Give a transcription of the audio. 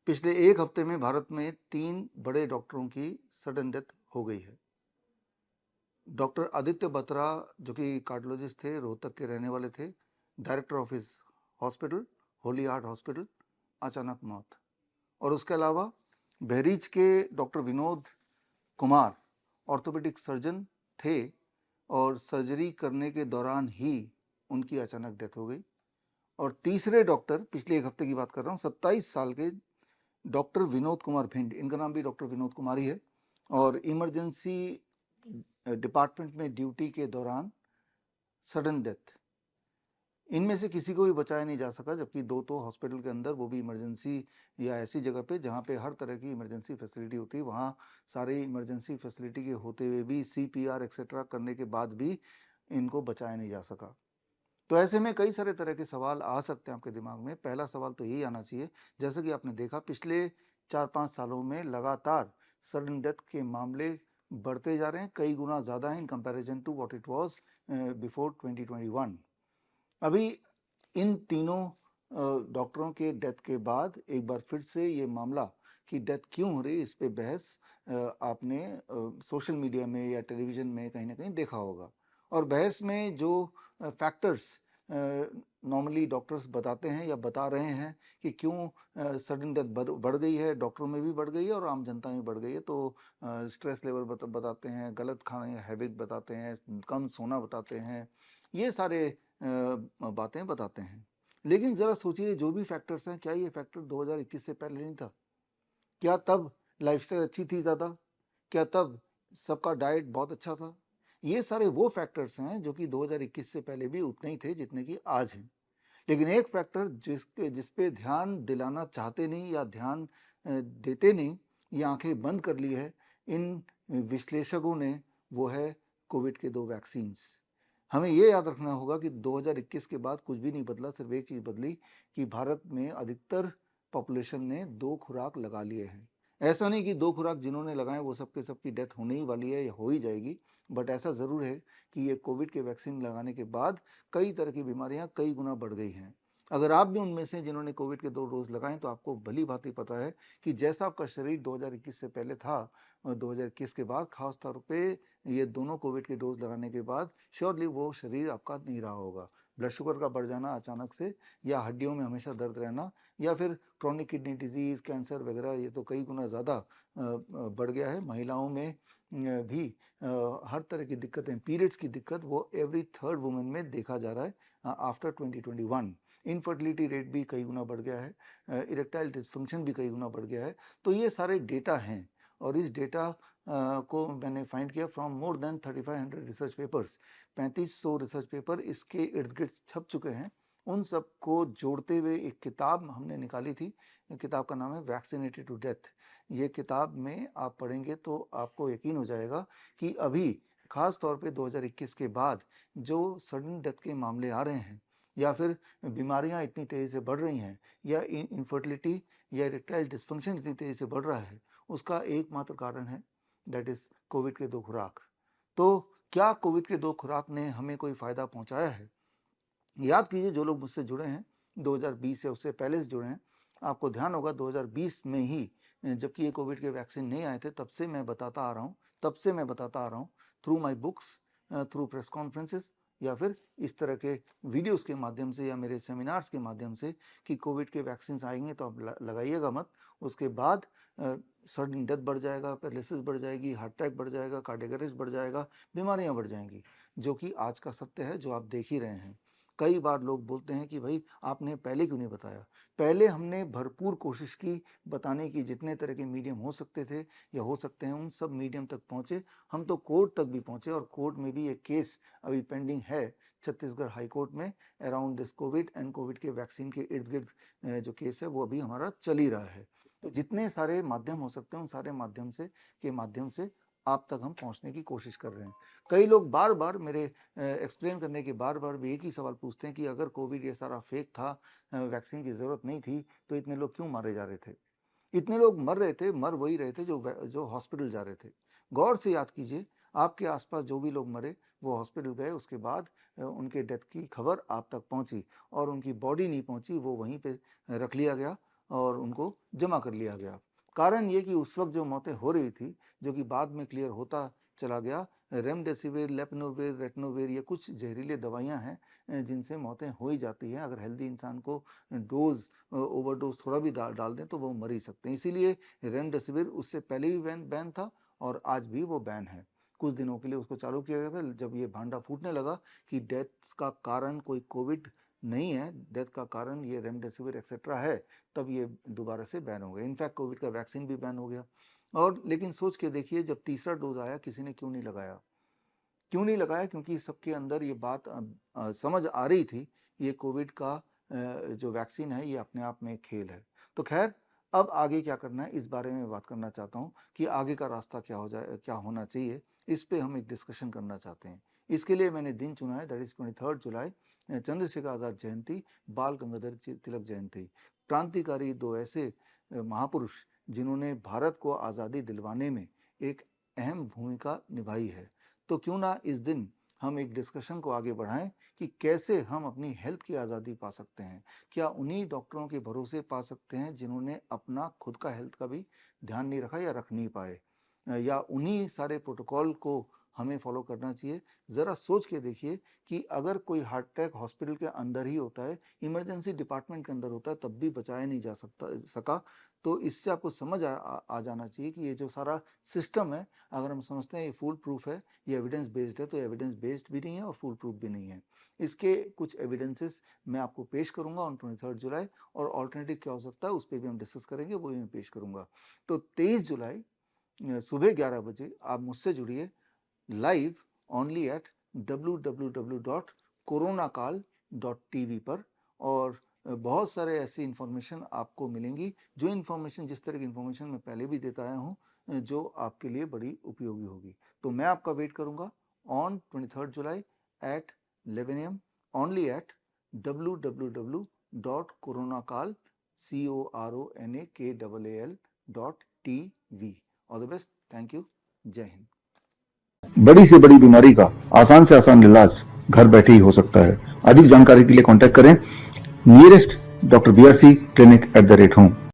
पिछले एक हफ्ते में भारत में 3 बड़े डॉक्टरों की सडन डेथ हो गई है। डॉक्टर आदित्य बत्रा जो कि कार्डियोलॉजिस्ट थे, रोहतक के रहने वाले थे, director of his hospital, Holi heart hospital, अचानक मौत। और उसके अलावा बहरीच के doctor Vinod Kumar orthopaedic surgeon थे और सर्जरी करने के दौरान ही उनकी अचानक डेथ हो गई। और तीसरे डॉक्टर, पिछले एक हफ्ते की बात कर रहा हूँ, 27 साल के डॉक्टर विनोद कुमार भिंड, इनका नाम भी डॉक्टर विनोद कुमार ही है, और इमरजेंसी डिपार्टमेंट में ड्यूटी के दौरान सडन डेथ। इनमें से किसी को भी बचाया नहीं जा सका, जबकि दो तो हॉस्पिटल के अंदर, वो भी इमरजेंसी या ऐसी जगह पे जहाँ पे हर तरह की इमरजेंसी फैसिलिटी होती है, वहाँ सारी इमरजेंसी फैसिलिटी के होते हुए भी CPR एक्सेट्रा करने के बाद भी इनको बचाया नहीं जा सका। तो ऐसे में कई सारे तरह के सवाल आ सकते हैं आपके दिमाग में। पहला सवाल तो यही आना चाहिए, जैसे कि आपने देखा पिछले 4-5 सालों में लगातार सडन डेथ के मामले बढ़ते जा रहे हैं, कई गुना ज़्यादा हैं in comparison to what it was before 2021। अभी इन तीनों डॉक्टरों के डेथ के बाद एक बार फिर से ये मामला कि डेथ क्यों हो रही है, इस पे बहस आपने सोशल मीडिया में या टेलीविज़न में कहीं ना कहीं देखा होगा। और बहस में जो फैक्टर्स नॉर्मली डॉक्टर्स बताते हैं या बता रहे हैं कि क्यों सडन डेथ बढ़ गई है, डॉक्टरों में भी बढ़ गई है और आम जनता में बढ़ गई है। तो स्ट्रेस लेवल बताते हैं, गलत खाने हैबिट बताते हैं, कम सोना बताते हैं, ये सारे बातें बताते हैं। लेकिन ज़रा सोचिए, जो भी फैक्टर्स हैं, क्या ये फैक्टर 2021 से पहले नहीं था? क्या तब लाइफस्टाइल अच्छी थी ज़्यादा? क्या तब सबका डाइट बहुत अच्छा था? ये सारे वो फैक्टर्स हैं जो कि 2021 से पहले भी उतने ही थे जितने कि आज हैं। लेकिन एक फैक्टर जिस पे ध्यान दिलाना चाहते नहीं या ध्यान देते नहीं, या आंखें बंद कर ली है इन विश्लेषकों ने, वो है कोविड के 2 वैक्सीन्स। हमें ये याद रखना होगा कि 2021 के बाद कुछ भी नहीं बदला, सिर्फ एक चीज़ बदली कि भारत में अधिकतर पॉपुलेशन ने 2 खुराक लगा लिए हैं। ऐसा नहीं कि 2 खुराक जिन्होंने लगाए वो सबके सबकी डेथ होने ही वाली है या हो ही जाएगी, बट ऐसा ज़रूर है कि ये कोविड के वैक्सीन लगाने के बाद कई तरह की बीमारियां कई गुना बढ़ गई हैं। अगर आप भी उनमें से जिन्होंने कोविड के 2 डोज लगाए, तो आपको भली भांति पता है कि जैसा आपका शरीर 2021 से पहले था और 2021 के बाद, खास तौर पे ये दोनों कोविड के डोज लगाने के बाद, श्योरली वो शरीर आपका नहीं रहा होगा। ब्लड शुगर का बढ़ जाना अचानक से, या हड्डियों में हमेशा दर्द रहना, या फिर क्रॉनिक किडनी डिजीज़, कैंसर वगैरह, ये तो कई गुना ज़्यादा बढ़ गया है। महिलाओं में भी हर तरह की दिक्कतें, पीरियड्स की दिक्कत, वो एवरी थर्ड वुमेन में देखा जा रहा है आफ्टर 2021। इनफर्टिलिटी रेट भी कई गुना बढ़ गया है, इरेक्टाइल डिसफंक्शन भी कई गुना बढ़ गया है। तो ये सारे डेटा हैं, और इस डेटा को मैंने फाइंड किया from more than 3500 research papers. 3500 research paper इसके इर्द गिर्द छप चुके हैं। उन सब को जोड़ते हुए एक किताब हमने निकाली थी। किताब का नाम है वैक्सीनेटेड टू डेथ। ये किताब में आप पढ़ेंगे तो आपको यकीन हो जाएगा कि अभी खास तौर पे 2021 के बाद जो सडन डेथ के मामले आ रहे हैं, या फिर बीमारियां इतनी तेज़ी से बढ़ रही हैं, या इनफर्टिलिटी या इरेक्टाइल डिसफंक्शन इतनी तेज़ी से बढ़ रहा है, उसका एकमात्र कारण है, दैट इज़ कोविड के 2 खुराक। तो क्या कोविड के 2 खुराक ने हमें कोई फ़ायदा पहुंचाया है? याद कीजिए, जो लोग मुझसे जुड़े हैं 2020 या उससे पहले से जुड़े हैं, आपको ध्यान होगा 2020 में ही, जबकि ये कोविड के वैक्सीन नहीं आए थे, तब से मैं बताता आ रहा हूँ through my books, through press conferences, या फिर इस तरह के वीडियोस के माध्यम से, या मेरे सेमिनार्स के माध्यम से, कि कोविड के वैक्सीन आएंगे तो आप लगाइएगा मत। उसके बाद सडन डेथ बढ़ जाएगा, पैरालिसिस बढ़ जाएगी, हार्ट अटैक बढ़ जाएगा, कार्डियक अरेस्ट बढ़ जाएगा, बीमारियां बढ़ जाएंगी, जो कि आज का सत्य है, जो आप देख ही रहे हैं। कई बार लोग बोलते हैं कि भाई आपने पहले क्यों नहीं बताया? पहले हमने भरपूर कोशिश की बताने की, जितने तरह के मीडियम हो सकते थे या हो सकते हैं उन सब मीडियम तक पहुंचे। हम तो कोर्ट तक भी पहुंचे, और कोर्ट में भी एक केस अभी पेंडिंग है छत्तीसगढ़ हाई कोर्ट में, around this Covid and Covid के वैक्सीन के इर्द गिर्द जो केस है वो अभी हमारा चल ही रहा है। तो जितने सारे माध्यम हो सकते हैं, उन सारे माध्यम से आप तक हम पहुंचने की कोशिश कर रहे हैं। कई लोग बार बार मेरे एक्सप्लेन करने के बार बार भी एक ही सवाल पूछते हैं कि अगर कोविड ये सारा फेक था, वैक्सीन की ज़रूरत नहीं थी, तो इतने लोग क्यों मारे जा रहे थे? इतने लोग मर रहे थे, मर वही रहे थे जो हॉस्पिटल जा रहे थे। गौर से याद कीजिए, आपके आसपास जो भी लोग मरे, वो हॉस्पिटल गए, उसके बाद उनके डेथ की खबर आप तक पहुंची, और उनकी बॉडी नहीं पहुंची, वो वहीं पे रख लिया गया, और उनको जमा कर लिया गया। कारण ये कि उस वक्त जो मौतें हो रही थी, जो कि बाद में क्लियर होता चला गया, रेमडेसिविर, लेपनोविर, रेटनोविर, ये कुछ जहरीले दवाइयाँ हैं जिनसे मौतें हो ही जाती हैं। अगर हेल्दी इंसान को ओवरडोज थोड़ा भी डाल दें तो वो मर ही सकते हैं। इसीलिए रेमडेसिविर उससे पहले भी बैन था और आज भी वो बैन है। कुछ दिनों के लिए उसको चालू किया गया था। जब ये भांडा फूटने लगा कि डेथ का कारण कोई कोविड नहीं है, डेथ का कारण ये रेमडेसिविर एक्सेट्रा है, तब ये दोबारा से बैन हो गया। इनफैक्ट कोविड का वैक्सीन भी बैन हो गया। और लेकिन सोच के देखिए, जब तीसरा डोज आया किसी ने क्यों नहीं लगाया? क्यों नहीं लगाया? क्योंकि सबके अंदर ये बात समझ आ रही थी, ये कोविड का जो वैक्सीन है ये अपने आप में एक खेल है। तो खैर, अब आगे क्या करना है इस बारे में बात करना चाहता हूँ कि आगे का रास्ता क्या क्या होना चाहिए, इस पे हम एक डिस्कशन करना चाहते हैं। इसके लिए मैंने दिन चुना है, दैट इज 23 जुलाई, चंद्रशेखर आज़ाद जयंती, बाल गंगाधर तिलक जयंती। क्रांतिकारी दो ऐसे महापुरुष जिन्होंने भारत को आज़ादी दिलवाने में एक अहम भूमिका निभाई है। तो क्यों ना इस दिन हम एक डिस्कशन को आगे बढ़ाएं कि कैसे हम अपनी हेल्थ की आज़ादी पा सकते हैं। क्या उन्हीं डॉक्टरों के भरोसे पा सकते हैं जिन्होंने अपना खुद का हेल्थ का भी ध्यान नहीं रखा या रख नहीं पाए, या उन्हीं सारे प्रोटोकॉल को हमें फॉलो करना चाहिए? ज़रा सोच के देखिए कि अगर कोई हार्ट अटैक हॉस्पिटल के अंदर ही होता है, इमरजेंसी डिपार्टमेंट के अंदर होता है, तब भी बचाया नहीं जा सका, तो इससे आपको समझ आ जाना चाहिए कि ये जो सारा सिस्टम है, अगर हम समझते हैं ये फुल प्रूफ है, ये एविडेंस बेस्ड है, तो एविडेंस बेस्ड भी नहीं है और फुल प्रूफ भी नहीं है। इसके कुछ एविडेंसेस मैं आपको पेश करूंगा ऑन 23 जुलाई, और ऑल्टरनेटिव क्या हो सकता है उस पर भी हम डिस्कस करेंगे, वो भी मैं पेश करूंगा। तो 23 जुलाई सुबह 11 बजे आप मुझसे जुड़िए लाइव ओनली एट www.coronakal.tv पर, और बहुत सारे ऐसी इन्फॉर्मेशन आपको मिलेंगी, जो इन्फॉर्मेशन, जिस तरह की इन्फॉर्मेशन मैं पहले भी देता आया हूँ, जो आपके लिए बड़ी उपयोगी होगी। तो मैं आपका वेट करूंगा on 23 July at 11 AM only at www.coronakal.tv। All the best, thank you, जय हिंद। बड़ी से बड़ी बीमारी का आसान से आसान इलाज घर बैठे ही हो सकता है। अधिक जानकारी के लिए कांटेक्ट करें nearest doctor BRC clinic @home।